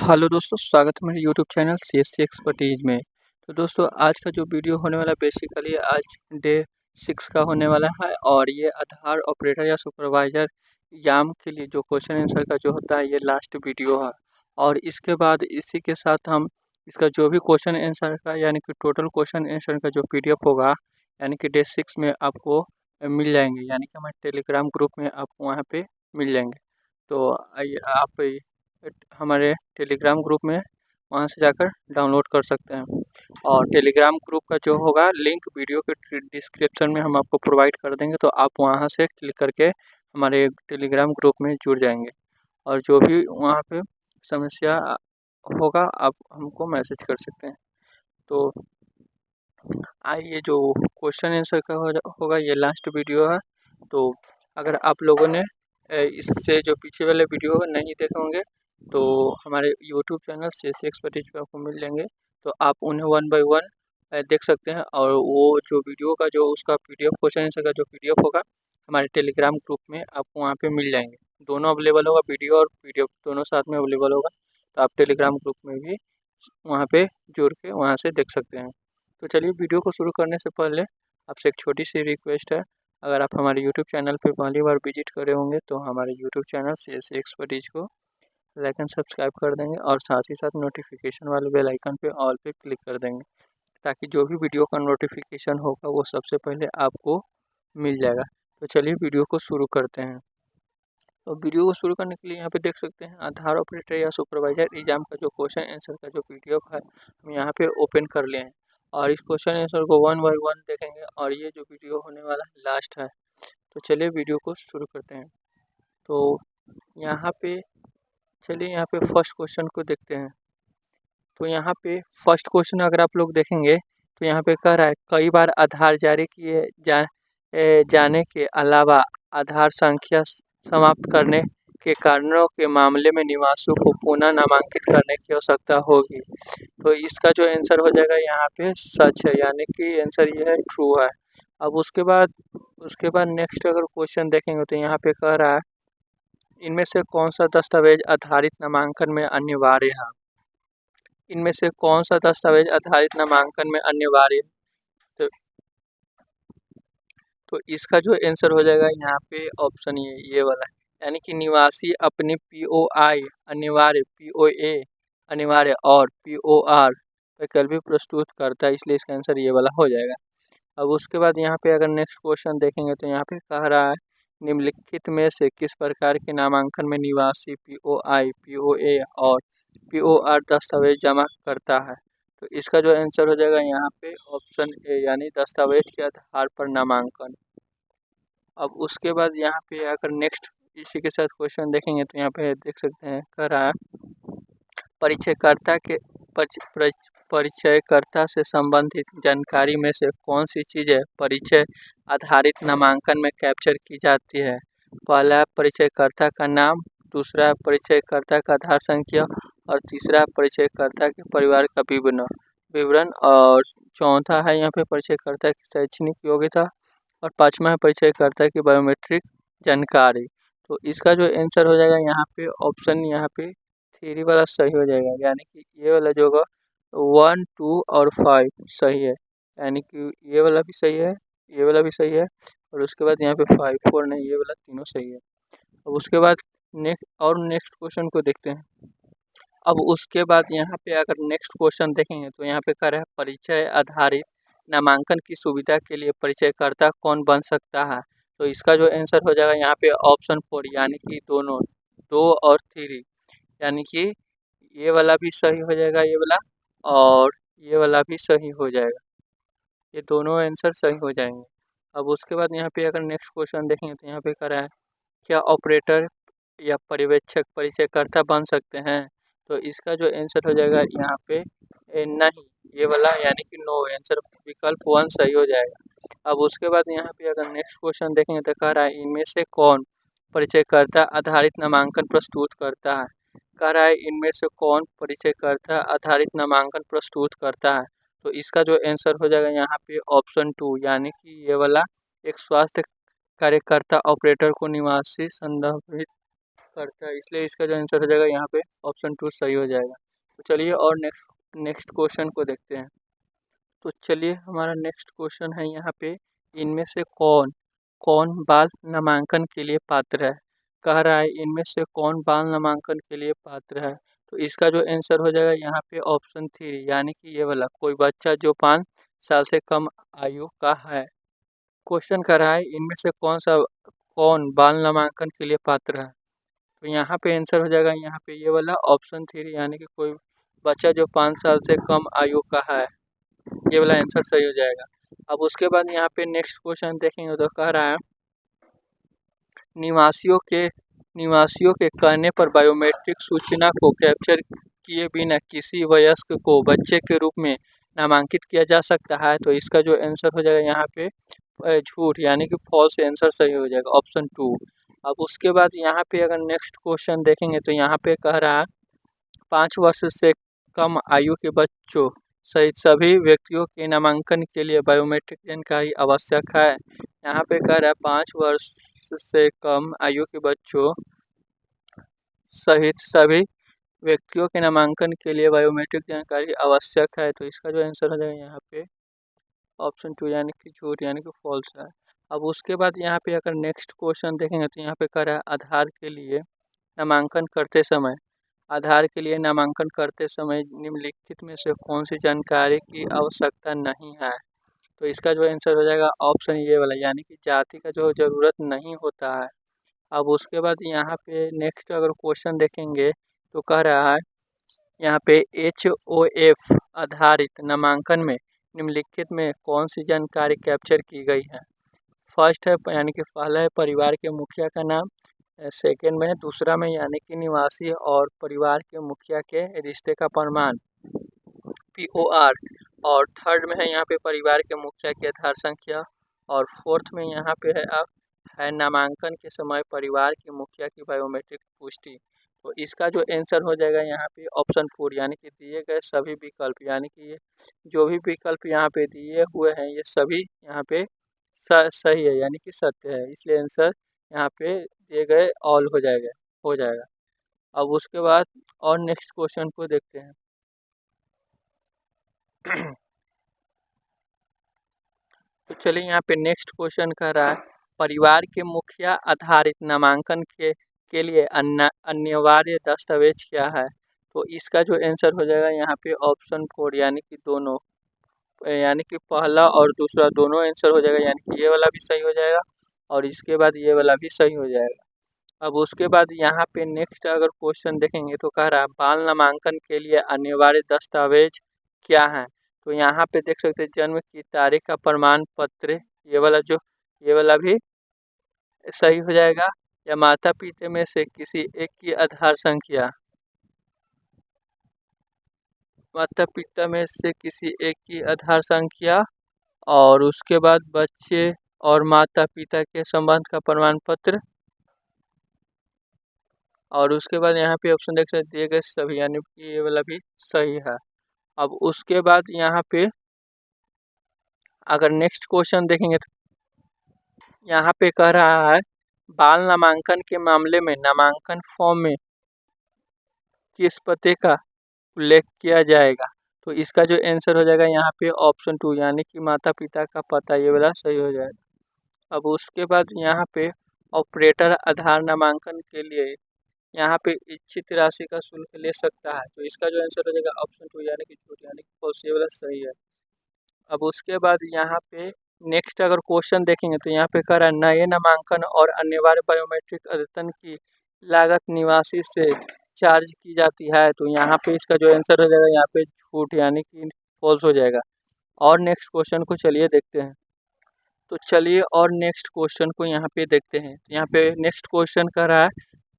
Hello दोस्तों, स्वागत है मेरे यूट्यूब चैनल सीएससी एक्सपर्टीज में। तो दोस्तों, आज का जो वीडियो होने वाला बेसिकली आज डे 6 का होने वाला है और ये आधार ऑपरेटर या सुपरवाइज़र एग्जाम के लिए जो क्वेश्चन आंसर का जो होता है ये लास्ट वीडियो है। और इसके बाद इसी के साथ हम इसका जो भी क्वेश्चन आंसर का यानी कि टोटल क्वेश्चन आंसर का जो पीडीएफ होगा यानी कि डे 6 में आपको मिल जाएंगे, यानी कि हमारे टेलीग्राम ग्रुप में आपको वहाँ पे मिल जाएंगे। तो आइए आप हमारे टेलीग्राम ग्रुप में वहाँ से जाकर डाउनलोड कर सकते हैं। और टेलीग्राम ग्रुप का जो होगा लिंक वीडियो के डिस्क्रिप्शन में हम आपको प्रोवाइड कर देंगे, तो आप वहाँ से क्लिक करके हमारे टेलीग्राम ग्रुप में जुड़ जाएंगे। और जो भी वहाँ पे समस्या होगा आप हमको मैसेज कर सकते हैं। तो आइए, जो क्वेश्चन आंसर का होगा ये लास्ट वीडियो है। तो अगर आप लोगों ने इससे जो पीछे वाले वीडियो नहीं देखे होंगे तो हमारे यूट्यूब चैनल सीएससी एक्सपर्टीज पे आपको मिल जाएंगे, तो आप उन्हें 1 बाय 1 देख सकते हैं। और वो जो वीडियो का जो उसका पीडीएफ क्वेश्चन आंसर का जो पीडीएफ होगा हमारे टेलीग्राम ग्रुप में आपको वहाँ पे मिल जाएंगे। दोनों अवेलेबल होगा, वीडियो और पीडीएफ दोनों साथ में अवेलेबल होगा। तो आप टेलीग्राम ग्रुप में भी वहाँ पे जुड़ के वहाँ से देख सकते हैं। तो चलिए, वीडियो को शुरू करने से पहले आपसे एक छोटी सी रिक्वेस्ट है। अगर आप हमारे यूट्यूब चैनल पे पहली बार विजिट करे होंगे तो हमारे यूट्यूब चैनल सीएससी एक्सपर्टीज को लाइक एंड सब्सक्राइब कर देंगे और साथ ही साथ नोटिफिकेशन वाले बेल आइकन पे ऑल पे क्लिक कर देंगे, ताकि जो भी वीडियो का नोटिफिकेशन होगा वो सबसे पहले आपको मिल जाएगा। तो चलिए वीडियो को शुरू करते हैं। तो वीडियो को शुरू करने के लिए यहाँ पे देख सकते हैं आधार ऑपरेटर या सुपरवाइजर एग्जाम का जो क्वेश्चन आंसर का जो पीडीएफ है हम यहाँ पे ओपन कर लिए हैं। और इस क्वेश्चन आंसर को 1 बाय 1 देखेंगे और ये जो वीडियो होने वाला है लास्ट है। तो चलिए वीडियो को शुरू करते हैं। तो यहाँ पे चलिए यहाँ पे फर्स्ट क्वेश्चन को देखते हैं। तो यहाँ पे फर्स्ट क्वेश्चन अगर आप लोग देखेंगे तो यहाँ पे कह रहा है कई बार आधार जारी किए जाने के अलावा आधार संख्या समाप्त करने के कारणों के मामले में निवासियों को पुनः नामांकित करने की आवश्यकता होगी। तो इसका जो आंसर हो जाएगा यहाँ पे सच है, यानी कि आंसर ये है ट्रू है। अब उसके बाद नेक्स्ट अगर क्वेश्चन देखेंगे तो यहाँ पे कह रहा है इनमें से कौन सा दस्तावेज आधारित नामांकन में अनिवार्य है। इनमें से कौन सा दस्तावेज आधारित नामांकन में अनिवार्य है। तो इसका जो आंसर हो जाएगा यहाँ पे ऑप्शन ये वाला है, यानी कि निवासी अपनी पीओआई अनिवार्य, पीओए अनिवार्य और पीओआर वैकल्पिक प्रस्तुत करता है, इसलिए इसका आंसर ये वाला हो जाएगा। अब उसके बाद यहाँ पे अगर नेक्स्ट क्वेश्चन देखेंगे तो यहाँ पे कह रहा है निम्नलिखित में से किस प्रकार के नामांकन में निवासी पीओआई, पीओए और पीओआर दस्तावेज जमा करता है। तो इसका जो आंसर हो जाएगा यहाँ पे ऑप्शन ए, यानी दस्तावेज के आधार पर नामांकन। अब उसके बाद यहाँ पे अगर नेक्स्ट इसी के साथ क्वेश्चन देखेंगे तो यहाँ पे देख सकते हैं कह रहा है परिचयकर्ता से संबंधित जानकारी में से कौन सी चीज़ें परिचय आधारित नामांकन में कैप्चर की जाती है। पहला परिचयकर्ता का नाम, दूसरा परिचयकर्ता का आधार संख्या और तीसरा परिचयकर्ता के परिवार का विवरण और चौथा है यहाँ पे परिचयकर्ता की शैक्षणिक योग्यता और पाँचवा है परिचयकर्ता की बायोमेट्रिक जानकारी। तो इसका जो आंसर हो जाएगा यहाँ पे ऑप्शन यहाँ पे 3 वाला सही हो जाएगा, यानी कि ये वाला जो होगा 1, 2 और 5 सही है, यानी कि ये वाला भी सही है, ये वाला भी सही है और उसके बाद यहाँ पे 5, 4 नहीं, ये वाला तीनों सही है। अब उसके बाद नेक्स्ट क्वेश्चन को देखते हैं। अब उसके बाद यहाँ पे अगर नेक्स्ट क्वेश्चन देखेंगे तो यहाँ पे कह रहा है परिचय आधारित नामांकन की सुविधा के लिए परिचयकर्ता कौन बन सकता है। तो इसका जो आंसर हो जाएगा यहाँ पे ऑप्शन 4, यानी कि दोनों 2 और 3, यानी कि ये वाला भी सही हो जाएगा, ये वाला और ये वाला भी सही हो जाएगा, ये दोनों आंसर सही हो जाएंगे। अब उसके बाद यहाँ पे अगर नेक्स्ट क्वेश्चन देखेंगे तो यहाँ पे कह रहा है क्या ऑपरेटर या पर्यवेक्षक परिचयकर्ता बन सकते हैं। तो इसका जो आंसर हो जाएगा यहाँ पे नहीं, ये वाला यानी कि नो, आंसर विकल्प 1 सही हो जाएगा। अब उसके बाद यहाँ पे अगर नेक्स्ट क्वेश्चन देखेंगे तो कह रहा है इनमें से कौन परिचयकर्ता आधारित नामांकन प्रस्तुत करता है। कह रहा है इनमें से कौन परिचयकर्ता आधारित नामांकन प्रस्तुत करता है। तो इसका जो आंसर हो जाएगा यहाँ पे ऑप्शन 2, यानी कि ये वाला एक स्वास्थ्य कार्यकर्ता ऑपरेटर को निवासी संदर्भित करता है, इसलिए इसका जो आंसर हो जाएगा यहाँ पे ऑप्शन 2 सही हो जाएगा। तो चलिए और नेक्स्ट क्वेश्चन को देखते हैं। तो चलिए हमारा नेक्स्ट क्वेश्चन है यहाँ पे, इनमें से कौन कौन बाल नामांकन के लिए पात्र है। कह रहा है इनमें से कौन बाल नामांकन के लिए पात्र है। तो इसका जो आंसर हो जाएगा यहाँ पे ऑप्शन 3 यानी कि ये वाला, कोई बच्चा जो 5 साल से कम आयु का है। क्वेश्चन कर रहा है इनमें से कौन बाल नामांकन के लिए पात्र है। तो यहाँ पे आंसर हो जाएगा यहाँ पे ये वाला ऑप्शन 3 यानी कि कोई बच्चा जो 5 साल से कम आयु का है, ये वाला आंसर सही हो जाएगा। अब उसके बाद यहाँ पे नेक्स्ट क्वेश्चन देखेंगे तो कह रहा है निवासियों के कहने पर बायोमेट्रिक सूचना को कैप्चर किए बिना किसी वयस्क को बच्चे के रूप में नामांकित किया जा सकता है। तो इसका जो आंसर हो जाएगा यहाँ पे झूठ यानी कि फॉल्स आंसर सही हो जाएगा ऑप्शन 2। अब उसके बाद यहाँ पे अगर नेक्स्ट क्वेश्चन देखेंगे तो यहाँ पे कह रहा है 5 वर्ष से कम आयु के बच्चों सहित सभी व्यक्तियों के नामांकन के लिए बायोमेट्रिक जानकारी आवश्यक है। यहाँ पे कह रहा है 5 वर्ष से कम आयु के बच्चों सहित सभी व्यक्तियों के नामांकन के लिए बायोमेट्रिक जानकारी आवश्यक है। तो इसका जो आंसर हो जाएगा यहाँ पे ऑप्शन 2 यानी कि झूठ यानी कि फॉल्स है। अब उसके बाद यहाँ पे अगर नेक्स्ट क्वेश्चन देखेंगे तो यहाँ पे कह रहा है आधार के लिए नामांकन करते समय निम्नलिखित में से कौन सी जानकारी की आवश्यकता नहीं है। तो इसका जो आंसर हो जाएगा ऑप्शन ये वाला यानी कि जाति का जो ज़रूरत नहीं होता है। अब उसके बाद यहाँ पे नेक्स्ट अगर क्वेश्चन देखेंगे तो कह रहा है यहाँ पे HOF आधारित नामांकन में निम्नलिखित में कौन सी जानकारी कैप्चर की गई है। फर्स्ट है यानी कि पहला है परिवार के मुखिया का नाम, सेकेंड में है दूसरा में यानी कि निवासी और परिवार के मुखिया के रिश्ते का प्रमाण POR, और थर्ड में है यहाँ पे परिवार के मुखिया की आधार संख्या, और फोर्थ में यहाँ पे है नामांकन के समय परिवार के मुखिया की बायोमेट्रिक पुष्टि। तो इसका जो आंसर हो जाएगा यहाँ पे ऑप्शन 4 यानी कि दिए गए सभी विकल्प यानी कि ये जो भी विकल्प यहाँ पे दिए हुए हैं ये सभी यहाँ पे सही है यानी कि सत्य है, इसलिए आंसर यहाँ पे दिए गए ऑल हो जाएगा। अब उसके बाद और नेक्स्ट क्वेश्चन को देखते हैं। तो चलिए यहाँ पे नेक्स्ट क्वेश्चन कह रहा है परिवार के मुखिया आधारित नामांकन के लिए अनिवार्य दस्तावेज क्या है। तो इसका जो आंसर हो जाएगा यहाँ पे ऑप्शन 4 यानी कि दोनों, यानी कि पहला और दूसरा दोनों आंसर हो जाएगा, यानी कि ये वाला भी सही हो जाएगा और इसके बाद ये वाला भी सही हो जाएगा। अब उसके बाद यहाँ पे नेक्स्ट अगर क्वेश्चन देखेंगे तो कह रहा है बाल नामांकन के लिए अनिवार्य दस्तावेज क्या है। तो यहाँ पे देख सकते हैं जन्म की तारीख का प्रमाण पत्र, ये वाला भी सही हो जाएगा, या माता पिता में से किसी एक की आधार संख्या, माता पिता में से किसी एक की आधार संख्या, और उसके बाद बच्चे और माता पिता के संबंध का प्रमाण पत्र, और उसके बाद यहाँ पे ऑप्शन देख सकते दिए गए सभी यानी कि ये वाला भी सही है। अब उसके बाद यहाँ पे अगर नेक्स्ट क्वेश्चन देखेंगे तो यहाँ पे कह रहा है बाल नामांकन के मामले में नामांकन फॉर्म में किस पते का उल्लेख किया जाएगा। तो इसका जो आंसर हो जाएगा यहाँ पे ऑप्शन 2 यानी कि माता पिता का पता, ये वाला सही हो जाएगा। अब उसके बाद यहाँ पे ऑपरेटर आधार नामांकन के लिए यहाँ पे इच्छित राशि का शुल्क ले सकता है। तो इसका जो आंसर हो जाएगा ऑप्शन 2 यानी कि झूठ यानी कि फॉल्स, ये वाला सही है। अब उसके बाद यहाँ पे नेक्स्ट अगर क्वेश्चन देखेंगे तो यहाँ पे कह रहा है नए नामांकन और अनिवार्य बायोमेट्रिक अद्यतन की लागत निवासी से चार्ज की जाती है। तो यहाँ पे इसका जो आंसर हो जाएगा यहाँ पे झूठ यानी कि फॉल्स हो जाएगा। और नेक्स्ट क्वेश्चन को चलिए देखते हैं। तो चलिए और नेक्स्ट क्वेश्चन को यहाँ पे देखते हैं। यहाँ पे नेक्स्ट क्वेश्चन कर रहा है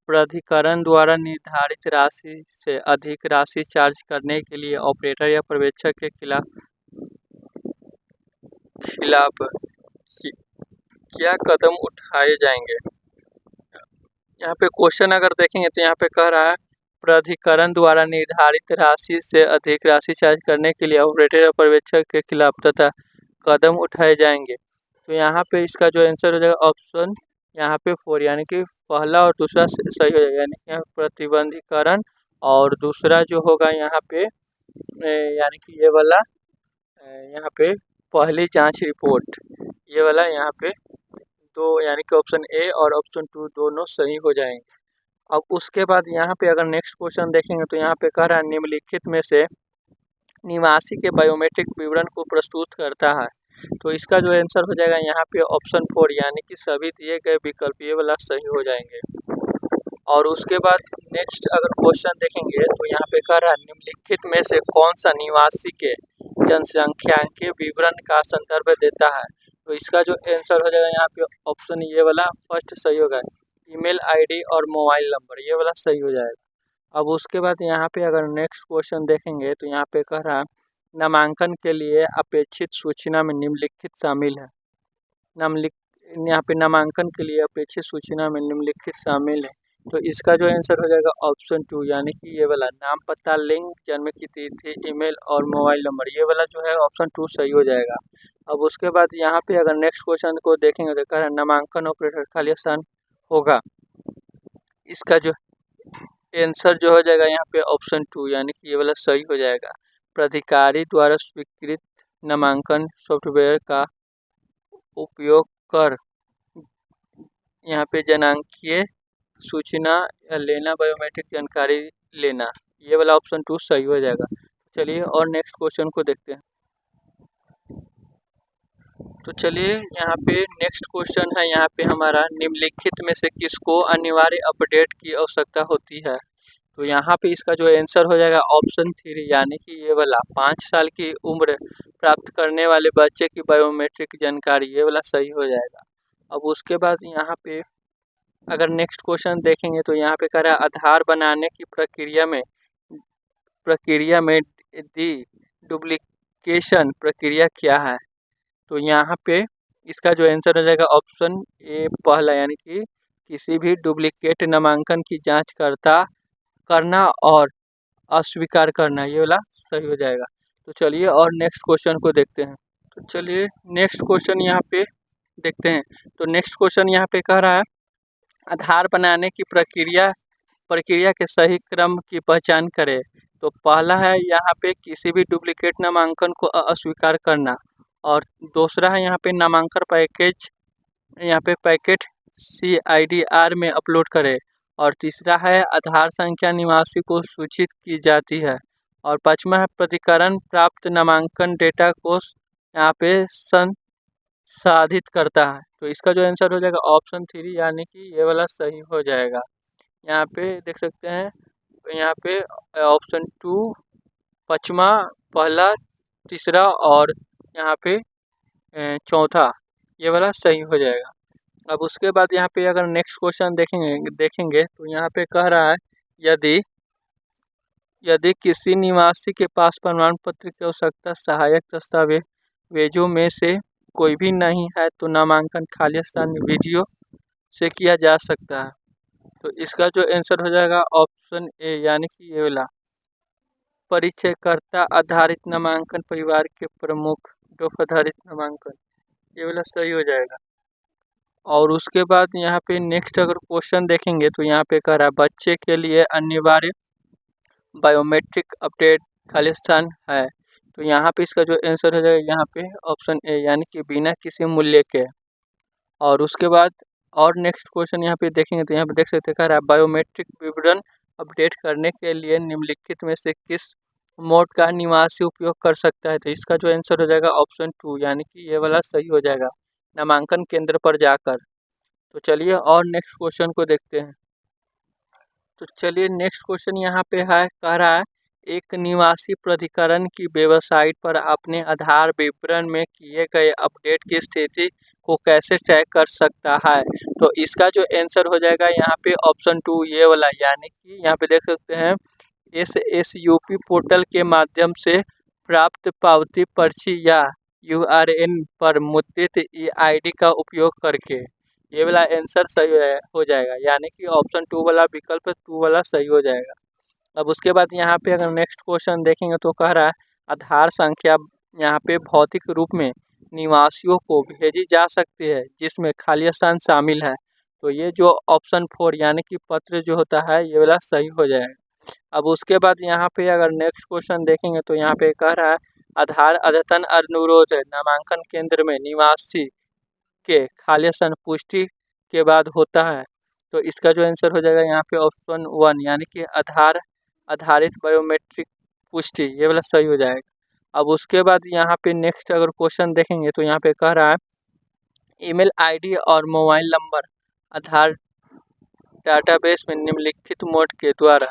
प्राधिकरण द्वारा निर्धारित राशि से अधिक राशि चार्ज करने के लिए ऑपरेटर या पर्यवेक्षक के खिलाफ क्या कदम उठाए जाएंगे। यहाँ पे क्वेश्चन अगर देखेंगे तो यहाँ पे कह रहा है प्राधिकरण द्वारा निर्धारित राशि से अधिक राशि चार्ज करने के लिए ऑपरेटर या पर्यवेक्षक के खिलाफ तथा कदम उठाए जाएंगे। तो यहाँ पे इसका जो आंसर हो जाएगा ऑप्शन यहाँ पे 4 यानी कि पहला और दूसरा सही हो जाएगा, यानी कि यहाँ प्रतिबंधीकरण और दूसरा जो होगा यहाँ पे यानी कि ये वाला यहाँ पे पहली जांच रिपोर्ट, ये वाला यहाँ पे तो यानी कि ऑप्शन ए और ऑप्शन 2 दोनों सही हो जाएंगे। अब उसके बाद यहाँ पे अगर नेक्स्ट क्वेश्चन देखेंगे तो यहाँ पे कह रहा है निम्नलिखित में से निवासी के बायोमेट्रिक विवरण को प्रस्तुत करता है। तो इसका जो आंसर हो जाएगा यहाँ पे ऑप्शन 4 यानी कि सभी दिए गए विकल्प ये वाला सही हो जाएंगे। और उसके बाद नेक्स्ट अगर क्वेश्चन देखेंगे तो यहाँ पे कह रहा है निम्नलिखित में से कौन सा निवासी के जनसंख्या के विवरण का संदर्भ देता है। तो इसका जो आंसर हो जाएगा यहाँ पे ऑप्शन ये वाला फर्स्ट सही होगा, ईमेल आईडी और मोबाइल नंबर, ये वाला सही हो जाएगा। अब उसके बाद यहाँ पे अगर नेक्स्ट क्वेश्चन देखेंगे तो यहाँ पे कह रहा है नामांकन के लिए अपेक्षित सूचना में निम्नलिखित शामिल है। यहाँ पे नामांकन के लिए अपेक्षित सूचना में निम्नलिखित शामिल है। तो इसका जो आंसर हो जाएगा ऑप्शन 2 यानी कि ये वाला नाम, पता, लिंग, जन्म की तिथि, ईमेल और मोबाइल नंबर, ये वाला जो है ऑप्शन 2 सही हो जाएगा। अब उसके बाद यहाँ पे अगर नेक्स्ट क्वेश्चन को देखेंगे तो कह रहा है नामांकन ऑपरेटर खाली स्थान होगा। इसका जो आंसर जो हो जाएगा यहाँ पे ऑप्शन 2 यानी कि ये वाला सही हो जाएगा। प्राधिकारी द्वारा स्वीकृत नामांकन सॉफ्टवेयर का उपयोग कर यहाँ पे जनांकीय सूचना लेना, बायोमेट्रिक जानकारी लेना, ये वाला ऑप्शन 2 सही हो जाएगा। चलिए और नेक्स्ट क्वेश्चन को देखते हैं। तो चलिए यहाँ पे नेक्स्ट क्वेश्चन है यहाँ पे हमारा निम्नलिखित में से किसको अनिवार्य अपडेट की आवश्यकता होती है। तो यहाँ पे इसका जो आंसर हो जाएगा ऑप्शन 3 यानी कि ये वाला 5 साल की उम्र प्राप्त करने वाले बच्चे की बायोमेट्रिक जानकारी, ये वाला सही हो जाएगा। अब उसके बाद यहाँ पे अगर नेक्स्ट क्वेश्चन देखेंगे तो यहाँ पे कह रहा है आधार बनाने की प्रक्रिया में डी डुप्लीकेशन प्रक्रिया क्या है। तो यहाँ पे इसका जो आंसर हो जाएगा ऑप्शन ए पहला यानी कि किसी भी डुप्लीकेट नामांकन की जांच करना और अस्वीकार करना, ये वाला सही हो जाएगा। तो चलिए और नेक्स्ट क्वेश्चन को देखते हैं। तो चलिए नेक्स्ट क्वेश्चन यहाँ पे देखते हैं। तो नेक्स्ट क्वेश्चन यहाँ पे कह रहा है आधार बनाने की प्रक्रिया के सही क्रम की पहचान करें। तो पहला है यहाँ पे किसी भी डुप्लीकेट नामांकन को अस्वीकार करना, और दूसरा है यहाँ पे नामांकन पैकेट CIDR में अपलोड करें, और तीसरा है आधार संख्या निवासी को सूचित की जाती है, और पांचवा है प्रतिकरण प्राप्त नामांकन डेटा को यहाँ पे संसाधित करता है। तो इसका जो आंसर हो जाएगा ऑप्शन 3 यानी कि ये वाला सही हो जाएगा। यहाँ पे देख सकते हैं यहाँ पे ऑप्शन 2 पांचवा, पहला, तीसरा और यहाँ पे चौथा, ये वाला सही हो जाएगा। अब उसके बाद यहाँ पे अगर नेक्स्ट क्वेश्चन देखेंगे तो यहाँ पे कह रहा है यदि किसी निवासी के पास प्रमाण पत्र की आवश्यकता सहायक दस्तावेजों में से कोई भी नहीं है तो नामांकन खाली स्थान वीडियो से किया जा सकता है। तो इसका जो आंसर हो जाएगा ऑप्शन ए यानी कि ये वाला परिचयकर्ता आधारित नामांकन, परिवार के प्रमुख आधारित नामांकन, ये वाला सही हो जाएगा। और उसके बाद यहाँ पे नेक्स्ट अगर क्वेश्चन देखेंगे तो यहाँ पे कह रहा है बच्चे के लिए अनिवार्य बायोमेट्रिक अपडेट खाली स्थान है। तो यहाँ पे इसका जो आंसर हो जाएगा यहाँ पे ऑप्शन ए यानी कि बिना किसी मूल्य के। और उसके बाद और नेक्स्ट क्वेश्चन यहाँ पे देखेंगे तो यहाँ पे देख सकते हैं कह रहा है बायोमेट्रिक विवरण अपडेट करने के लिए निम्नलिखित में से किस मोड का निवासी उपयोग कर सकता है। तो इसका जो आंसर हो जाएगा ऑप्शन 2 यानी कि ये वाला सही हो जाएगा, नामांकन केंद्र पर जाकर। तो चलिए और नेक्स्ट क्वेश्चन को देखते हैं। तो चलिए नेक्स्ट क्वेश्चन यहाँ पे है कह रहा है एक निवासी प्राधिकरण की वेबसाइट पर अपने आधार विवरण में किए गए अपडेट की स्थिति को कैसे ट्रैक कर सकता है। तो इसका जो आंसर हो जाएगा यहाँ पे ऑप्शन 2 ये वाला यानी कि यहाँ पे देख सकते हैं SSUP पोर्टल के माध्यम से प्राप्त पावती पर्ची या URN पर मुद्रित EID का उपयोग करके, ये वाला आंसर सही हो जाएगा यानी कि ऑप्शन 2 वाला विकल्प 2 वाला सही हो जाएगा। अब उसके बाद यहाँ पे अगर नेक्स्ट क्वेश्चन देखेंगे तो कह रहा है आधार संख्या यहाँ पे भौतिक रूप में निवासियों को भेजी जा सकती है जिसमें खाली स्थान शामिल है। तो ये जो ऑप्शन 4 यानी कि पत्र जो होता है ये वाला सही हो जाएगा। अब उसके बाद यहाँ पे अगर नेक्स्ट क्वेश्चन देखेंगे तो यहाँ पे कह रहा है आधार अद्यतन अनुरोध नामांकन केंद्र में निवासी के खाली स्थान पुष्टि के बाद होता है। तो इसका जो आंसर हो जाएगा यहाँ पे ऑप्शन 1 यानी कि आधार आधारित बायोमेट्रिक पुष्टि, ये वाला सही हो जाएगा। अब उसके बाद यहाँ पे नेक्स्ट अगर क्वेश्चन देखेंगे तो यहाँ पे कह रहा है ईमेल आईडी और मोबाइल नंबर आधार डाटाबेस में निम्नलिखित मोड के द्वारा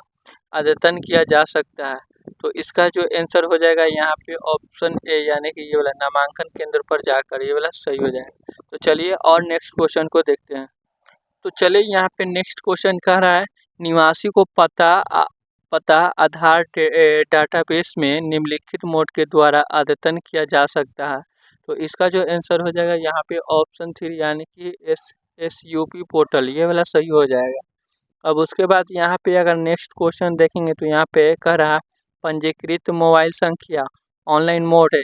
अद्यतन किया जा सकता है। तो इसका जो आंसर हो जाएगा यहाँ पे ऑप्शन ए यानी कि ये वाला नामांकन केंद्र पर जाकर, ये वाला सही हो जाएगा। तो चलिए और नेक्स्ट क्वेश्चन को देखते हैं। तो चलिए यहाँ पे नेक्स्ट क्वेश्चन कह रहा है निवासी को पता आधार डाटाबेस में निम्नलिखित मोड के द्वारा अद्यतन किया जा सकता है। तो इसका जो आंसर हो जाएगा यहाँ पे ऑप्शन 3 यानी कि SUP पोर्टल, ये वाला सही हो जाएगा। अब उसके बाद यहाँ पे अगर नेक्स्ट क्वेश्चन देखेंगे तो यहाँ पे कह रहा है पंजीकृत मोबाइल संख्या ऑनलाइन मोड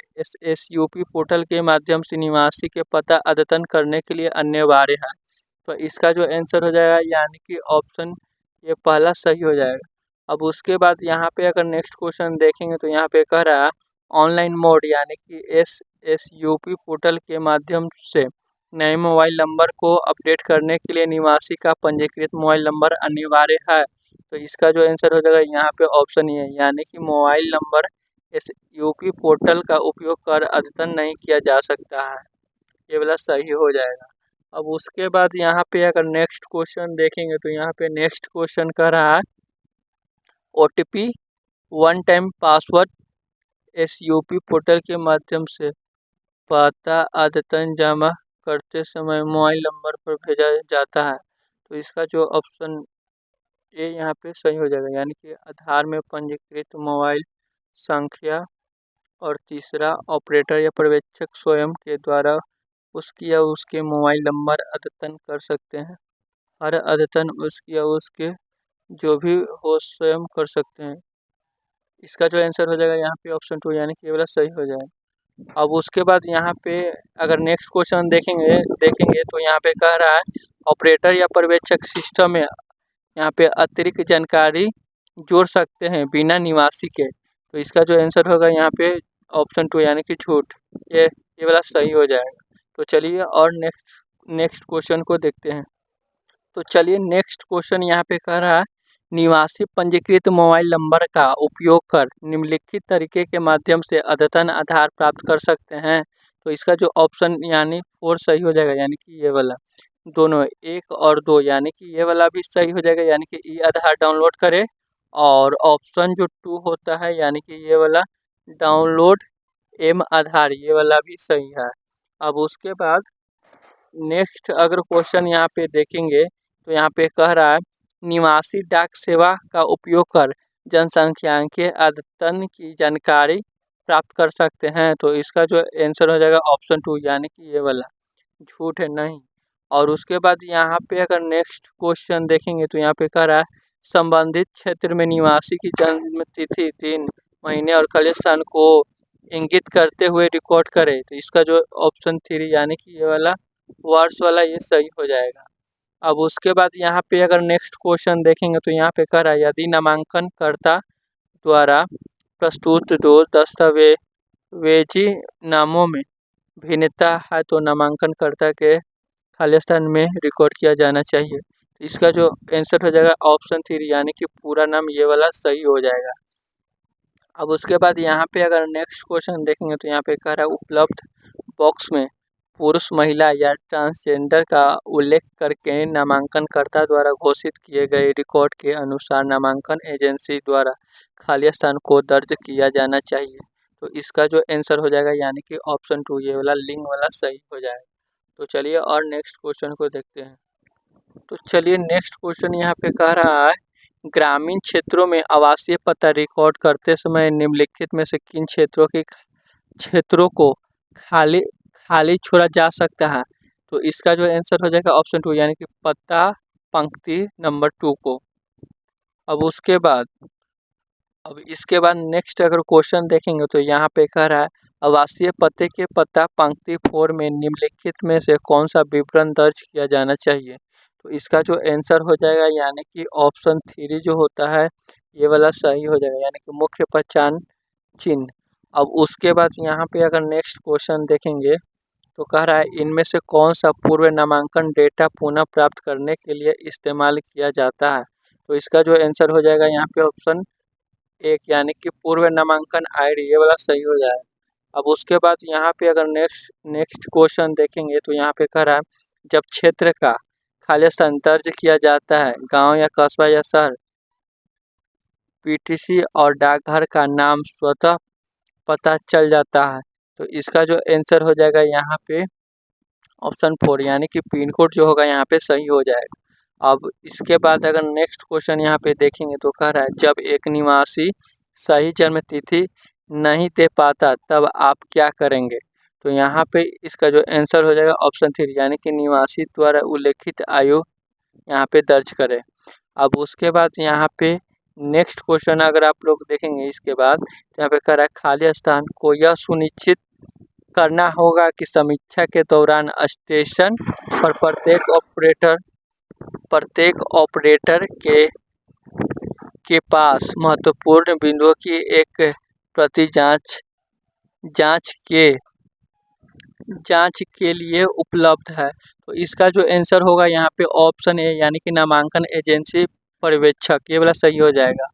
SUP पोर्टल के माध्यम से निवासी के पता अद्यतन करने के लिए अनिवार्य है। तो इसका जो आंसर हो जाएगा यानी कि ऑप्शन ये पहला सही हो जाएगा। अब उसके बाद यहाँ पे अगर नेक्स्ट क्वेश्चन देखेंगे तो यहाँ पे कह रहा है ऑनलाइन मोड यानी कि SUP पोर्टल के माध्यम से नए मोबाइल नंबर को अपडेट करने के लिए निवासी का पंजीकृत मोबाइल नंबर अनिवार्य है। तो इसका जो आंसर हो जाएगा यहाँ पे ऑप्शन ये है यानी कि मोबाइल नंबर SUP पोर्टल का उपयोग कर अद्यतन नहीं किया जा सकता है, ये वाला सही हो जाएगा। अब उसके बाद यहाँ पे अगर नेक्स्ट क्वेश्चन देखेंगे तो यहाँ पे नेक्स्ट क्वेश्चन कह रहा है OTP one time password SUP portal के माध्यम से पता अद्यतन जमा करते समय मोबाइल नंबर पर भेजा जाता है। तो इसका जो ऑप्शन ए यहाँ पे सही हो जाएगा यानी कि आधार में पंजीकृत मोबाइल संख्या, और तीसरा ऑपरेटर या पर्यवेक्षक स्वयं के द्वारा उसकी या उसके मोबाइल नंबर अद्यतन कर सकते हैं। हर अद्यतन उसकी या उसके जो भी हो स्वयं कर सकते हैं। इसका जो आंसर हो जाएगा यहाँ पे ऑप्शन 2 यानी कि ये वाला सही हो जाएगा। अब उसके बाद यहाँ पे अगर नेक्स्ट क्वेश्चन देखेंगे तो यहाँ पे कह रहा है ऑपरेटर या पर्यवेक्षक सिस्टम में यहाँ पे अतिरिक्त जानकारी जोड़ सकते हैं बिना निवासी के। तो इसका जो आंसर होगा यहाँ पे ऑप्शन 2 यानी कि झूठ, ये वाला सही हो जाएगा। तो चलिए और नेक्स्ट क्वेश्चन को देखते हैं। तो चलिए नेक्स्ट क्वेश्चन यहाँ पे कह रहा है निवासी पंजीकृत मोबाइल नंबर का उपयोग कर निम्नलिखित तरीके के माध्यम से अद्यतन आधार प्राप्त कर सकते हैं। तो इसका जो ऑप्शन यानी 4 सही हो जाएगा यानी कि ये वाला, दोनों 1 और 2 यानी कि ये वाला भी सही हो जाएगा यानी कि ई आधार डाउनलोड करें, और ऑप्शन जो 2 होता है यानी कि ये वाला डाउनलोड एम आधार, ये वाला भी सही है। अब उसके बाद नेक्स्ट अगर क्वेश्चन यहाँ पे देखेंगे तो यहाँ पे कह रहा है निवासी डाक सेवा का उपयोग कर जनसंख्यांकीय अद्यतन की जानकारी प्राप्त कर सकते हैं। तो इसका जो आंसर हो जाएगा ऑप्शन 2 यानी कि ये वाला, झूठ है नहीं। और उसके बाद यहाँ पे अगर नेक्स्ट क्वेश्चन देखेंगे तो यहाँ पे कह रहा है संबंधित क्षेत्र में निवासी की जन्म तिथि, दिन, महीने और खाली स्थान को इंगित करते हुए रिकॉर्ड करें। तो इसका जो ऑप्शन 3 यानी कि ये वाला वर्ष वाला, ये सही हो जाएगा। अब उसके बाद यहाँ पे अगर नेक्स्ट क्वेश्चन देखेंगे तो यहाँ पे कह रहा है यदि नामांकनकर्ता द्वारा प्रस्तुत दो दस्तावेजी नामों में भिन्नता है तो नामांकनकर्ता के खाली स्थान में रिकॉर्ड किया जाना चाहिए। इसका जो आंसर हो जाएगा ऑप्शन 3 यानी कि पूरा नाम, ये वाला सही हो जाएगा। अब उसके बाद यहाँ पे अगर नेक्स्ट क्वेश्चन देखेंगे तो यहाँ पे कह रहा है उपलब्ध बॉक्स में पुरुष, महिला या ट्रांसजेंडर का उल्लेख करके नामांकनकर्ता द्वारा घोषित किए गए रिकॉर्ड के अनुसार नामांकन एजेंसी द्वारा खाली स्थान को दर्ज किया जाना चाहिए। तो इसका जो आंसर हो जाएगा यानी कि ऑप्शन 2 ये वाला लिंग वाला सही हो जाएगा। तो चलिए और नेक्स्ट क्वेश्चन को देखते हैं। तो चलिए नेक्स्ट क्वेश्चन यहाँ पे कह रहा है ग्रामीण क्षेत्रों में आवासीय पता रिकॉर्ड करते समय निम्नलिखित में से किन क्षेत्रों को खाली छोड़ा जा सकता है। तो इसका जो आंसर हो जाएगा ऑप्शन 2 यानी कि पता पंक्ति नंबर 2 को। अब इसके बाद नेक्स्ट अगर क्वेश्चन देखेंगे तो यहाँ पे कह रहा है आवासीय पते के पता पंक्ति 4 में निम्नलिखित में से कौन सा विवरण दर्ज किया जाना चाहिए। तो इसका जो आंसर हो जाएगा यानी कि ऑप्शन 3 जो होता है ये वाला सही हो जाएगा, यानी कि मुख्य पहचान चिन्ह। अब उसके बाद यहाँ पे अगर नेक्स्ट क्वेश्चन देखेंगे तो कह रहा है इनमें से कौन सा पूर्व नामांकन डेटा पुनः प्राप्त करने के लिए इस्तेमाल किया जाता है। तो इसका जो आंसर हो जाएगा यहाँ पे ऑप्शन 1 यानी कि पूर्व नामांकन आईडी, ये वाला सही हो जाएगा। अब उसके बाद यहाँ पे अगर नेक्स्ट क्वेश्चन देखेंगे तो यहाँ पे कह रहा है जब क्षेत्र का खाली स्थान दर्ज किया जाता है, गांव या कस्बा या शहर, पीटीसी और डाकघर का नाम स्वतः पता चल जाता है। तो इसका जो आंसर हो जाएगा यहाँ पे ऑप्शन 4 यानी कि पिन कोड जो होगा यहाँ पे सही हो जाएगा। अब इसके बाद अगर नेक्स्ट क्वेश्चन यहाँ पे देखेंगे तो कह रहा है जब एक निवासी सही जन्म तिथि नहीं दे पाता तब आप क्या करेंगे। तो यहाँ पे इसका जो आंसर हो जाएगा ऑप्शन 3 यानी कि निवासी द्वारा उल्लेखित आयु यहाँ पे दर्ज करें। अब उसके बाद यहाँ पे नेक्स्ट क्वेश्चन अगर आप लोग देखेंगे इसके बाद यहाँ पे कह रहा है खाली स्थान को यह सुनिश्चित करना होगा कि समीक्षा के दौरान स्टेशन पर प्रत्येक ऑपरेटर के पास महत्वपूर्ण बिंदुओं की एक प्रति जांच के लिए उपलब्ध है। तो इसका जो आंसर होगा यहाँ पे ऑप्शन ए यानी कि नामांकन एजेंसी पर्यवेक्षक, ये वाला सही हो जाएगा।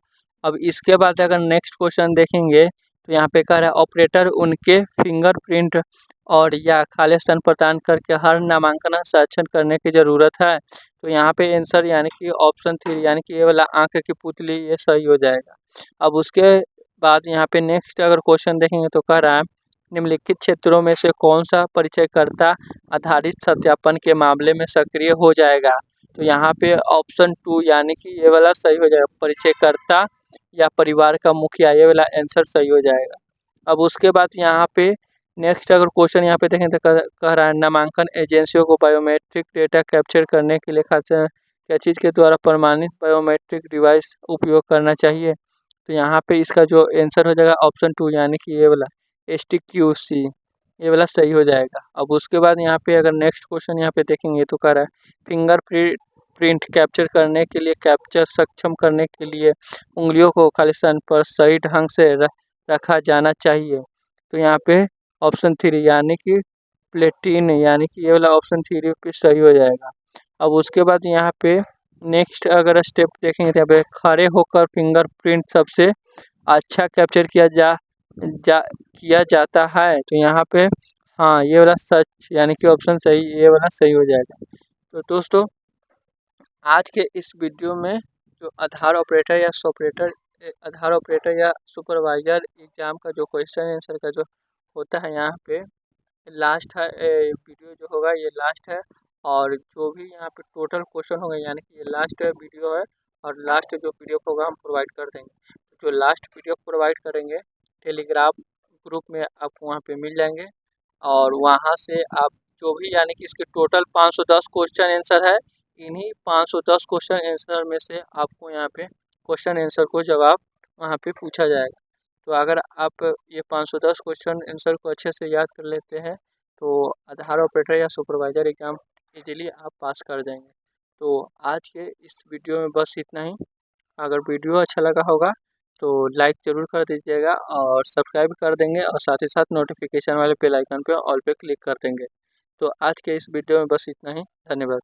अब इसके बाद अगर नेक्स्ट क्वेश्चन देखेंगे तो यहाँ पे कह रहा है ऑपरेटर उनके फिंगरप्रिंट और या खाली स्थान प्रदान करके हर नामांकन हस्ताक्षर करने की ज़रूरत है। तो यहाँ पे आंसर यानी कि ऑप्शन 3 यानी कि ये वाला आंख की पुतली, ये सही हो जाएगा। अब उसके बाद यहाँ पे नेक्स्ट अगर क्वेश्चन देखेंगे तो कह रहा है निम्नलिखित क्षेत्रों में से कौन सा परिचयकर्ता आधारित सत्यापन के मामले में सक्रिय हो जाएगा। तो यहाँ पे ऑप्शन 2 यानी कि ये वाला सही हो जाएगा, परिचयकर्ता या परिवार का मुखिया, ये वाला आंसर सही हो जाएगा। अब उसके बाद यहाँ पे नेक्स्ट अगर क्वेश्चन यहाँ पे देखें तो कह रहा है नामांकन एजेंसियों को बायोमेट्रिक डेटा कैप्चर करने के लिए क्या चीज़ के द्वारा प्रमाणित बायोमेट्रिक डिवाइस उपयोग करना चाहिए। तो यहाँ पे इसका जो आंसर हो जाएगा ऑप्शन 2 यानी कि ये वाला STQC, ये वाला सही हो जाएगा। अब उसके बाद यहाँ पे अगर नेक्स्ट क्वेश्चन यहाँ पे देखेंगे तो कह रहा है फिंगर प्रिंट कैप्चर करने के लिए कैप्चर सक्षम करने के लिए उंगलियों को खाली स्थान पर सही ढंग से रखा जाना चाहिए। तो यहाँ पे ऑप्शन 3 यानी कि प्लेटिन, यानी कि ये वाला ऑप्शन 3 पे सही हो जाएगा। अब उसके बाद यहाँ पे नेक्स्ट अगर स्टेप देखेंगे तो यहाँ पे खड़े होकर फिंगरप्रिंट सबसे अच्छा कैप्चर किया जाता है। तो यहाँ पे हाँ ये वाला सच यानी कि ऑप्शन सही, ये वाला सही हो जाएगा। तो दोस्तों आज के इस वीडियो में जो आधार ऑपरेटर या सुपरवाइजर एग्ज़ाम का जो क्वेश्चन आंसर का जो होता है यहाँ पे लास्ट है, वीडियो जो होगा ये लास्ट है, और जो भी यहाँ पे टोटल क्वेश्चन होगा यानी कि ये लास्ट वीडियो है, और लास्ट जो पीडीएफ होगा हम प्रोवाइड कर देंगे। जो लास्ट पीडीएफ प्रोवाइड करेंगे टेलीग्राम ग्रुप में आपको वहाँ पे मिल जाएंगे, और वहाँ से आप जो भी यानी कि इसके टोटल 510 क्वेश्चन आंसर है, इन्हीं 510 क्वेश्चन आंसर में से आपको यहाँ पे क्वेश्चन आंसर को जवाब वहाँ पे पूछा जाएगा। तो अगर आप ये 510 क्वेश्चन आंसर को अच्छे से याद कर लेते हैं तो आधार ऑपरेटर या सुपरवाइजर एग्ज़ाम इजीली आप पास कर देंगे। तो आज के इस वीडियो में बस इतना ही। अगर वीडियो अच्छा लगा होगा तो लाइक ज़रूर कर दीजिएगा और सब्सक्राइब कर देंगे, और साथ ही साथ नोटिफिकेशन वाले बेल आइकन पे ऑल पे क्लिक कर देंगे। तो आज के इस वीडियो में बस इतना ही। धन्यवाद।